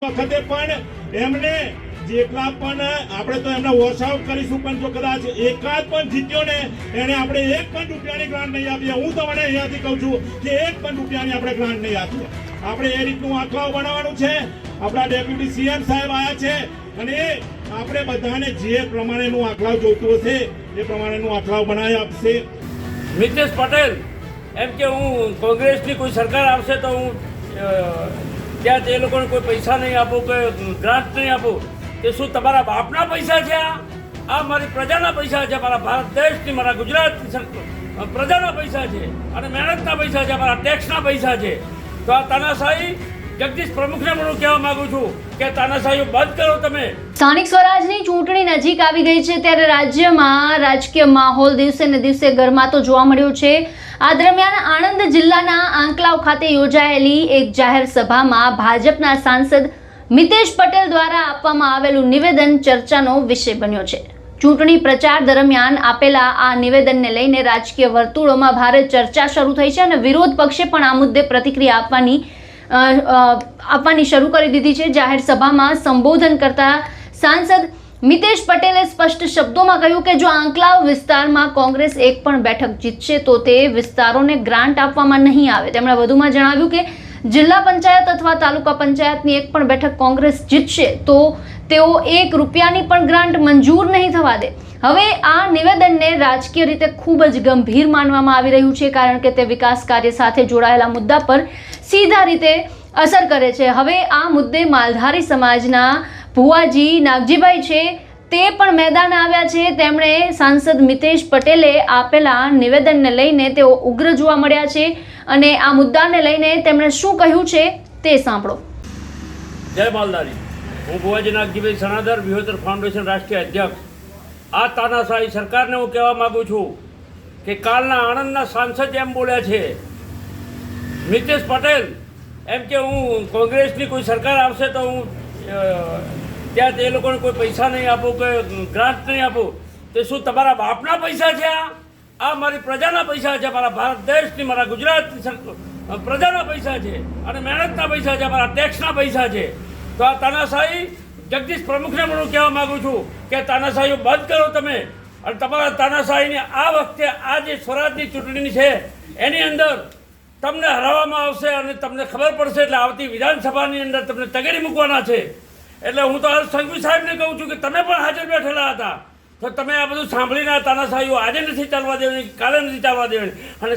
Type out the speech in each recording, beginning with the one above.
વખતે પણ એમને જેટલા પણ આપણે તો એમને વોશ આઉટ કરીશું, પણ જો કદાચ એકાદ પણ જીત્યો ને એને આપણે એક પણ રૂપિયાની ગ્રાન્ટ નહીં આપીએ. હું તમને અહીંયાથી કહું છું કે એક પણ રૂપિયાની આપણે ગ્રાન્ટ નહીં આપીએ. આપણે એ રીતનું આંકડાઓ બનાવવાનું છે. આપણા ડેપ્યુટી સીએમ સાહેબ આવ્યા છે અને આપણે બધાને જે પ્રમાણેનું આંકડાઓ જોઈતું હશે એ પ્રમાણેનું આંકડાઓ બનાવી આપશે. મિતેશ પટેલ એમ કે હું કોંગ્રેસની કોઈ સરકાર આવશે તો હું ત્યાં તે લોકોને કોઈ પૈસા નહીં આપું, કોઈ ગ્રાન્ટ નહીં આપું. કે શું તમારા બાપના પૈસા છે? આ મારી પ્રજાના પૈસા છે, મારા ભારત દેશની, મારા ગુજરાતની પ્રજાના પૈસા છે અને મહેનતના પૈસા છે, મારા ટેક્સના પૈસા છે. તો આ તાનાશાહી જગદીશ પ્રમુખને હું કહેવા માંગુ છું કે તાનાશાહી બંધ કરો તમે. સ્થાનિક સ્વરાજની ચૂંટણી નજીક આવી ગઈ છે ત્યારે રાજ્યમાં રાજકીય માહોલ દિવસે ને દિવસે ગરમાતો જોવા મળ્યો છે. આ દરમિયાન આણંદ જિલ્લાના આંકલાવ ખાતે યોજાયેલી એક જાહેર સભામાં ભાજપના સાંસદ મિતેશ પટેલ દ્વારા આપવામાં આવેલું નિવેદન ચર્ચાનો વિષય બન્યો છે. ચૂંટણી પ્રચાર દરમિયાન આપેલા આ નિવેદનને લઈને રાજકીય વર્તુળોમાં ભારે ચર્ચા શરૂ થઈ છે અને વિરોધ પક્ષે પણ આ મુદ્દે પ્રતિક્રિયા આપવાની શરૂ કરી દીધી છે. જાહેર સભામાં સંબોધન કરતા સાંસદ મિતેશ પટેલે સ્પષ્ટ શબ્દોમાં કહ્યું કે જો આંકલાવ વિસ્તારમાં કોંગ્રેસ એક પણ બેઠક જીતશે તો તે વિસ્તારોને ગ્રાન્ટ આપવામાં નહીં આવે. તેમણે વધુમાં જણાવ્યું કે જિલ્લા પંચાયત અથવા તાલુકા પંચાયતની એક પણ બેઠક કોંગ્રેસ જીતશે તો તેઓ એક રૂપિયાની પણ ગ્રાન્ટ મંજૂર નહીં થવા દે. હવે આ નિવેદનને રાજકીય રીતે ખૂબ જ ગંભીર માનવામાં આવી રહ્યું છે કારણ કે તે વિકાસ કાર્ય સાથે જોડાયેલા મુદ્દા પર સીધા રીતે અસર કરે છે. હવે આ મુદ્દે માલધારી સમાજના ભુવાજી નાગજીભાઈ છે તે પણ મેદાન આવ્યા છે. તેમણે સાંસદ મિતેશ પટેલે આપેલા નિવેદનને લઈને તેઓ ઉગ્ર જોવા મળ્યા છે અને આ મુદ્દાને લઈને તેમણે શું કહ્યું છે તે સાંભળો. જય માલધારી. હું ભુવાજી નાગજીભાઈ સણાદર, વિહોતર ફાઉન્ડેશન રાષ્ટ્રીય અધ્યક્ષ. આ તાનાશાહી સરકારને હું કહેવા માગું છું કે કાલના આણંદના સાંસદ એમ બોલ્યા છે મિતેશ પટેલ એમ કે હું કોંગ્રેસની કોઈ સરકાર આવશે તો હું ત્યાં તે લોકોને કોઈ પૈસા નહીં આપું, કોઈ ગ્રાન્ટ નહીં આપું. તે શું તમારા બાપના પૈસા છે? આ મારી પ્રજાના પૈસા છે, મારા ભારત દેશની, મારા ગુજરાતની પ્રજાના પૈસા છે અને મહેનતના પૈસા છે, મારા ટેક્સના પૈસા છે. તો આ તાનાશાહી જગદીશ પ્રમુખને હું કહેવા માગું છું કે તાનાશાહી બંધ કરો તમે. અને તમારા તાનાશાહીની આ વખતે આ જે સ્વરાજની ચૂંટણી છે એની અંદર તમને હરાવવામાં આવશે અને તમને ખબર પડશે. એટલે આવતી વિધાનસભાની અંદર તમને તગેડી મૂકવાના છે. એટલે હું તો સંઘવી સાહેબને કહું છું કે તમે પણ હાજર બેઠેલા હતા તો તમે આ બધું સાંભળીને તાનાશાહીઓ આજે નથી ચાલવા દેવાની, કાલે નથી ચાલવા દેવાની. અને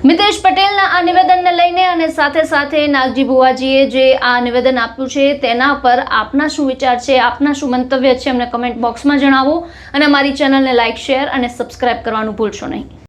મિતેશ પટેલના આ નિવેદનને લઈને અને સાથે સાથે નાગજી ભુવાજીએ જે આ નિવેદન આપ્યું છે તેના પર આપના શું વિચાર છે, આપના શું મંતવ્ય છે અમને કમેન્ટ બોક્સમાં જણાવો અને અમારી ચેનલને લાઇક, શેર અને સબસ્ક્રાઇબ કરવાનું ભૂલશો નહીં.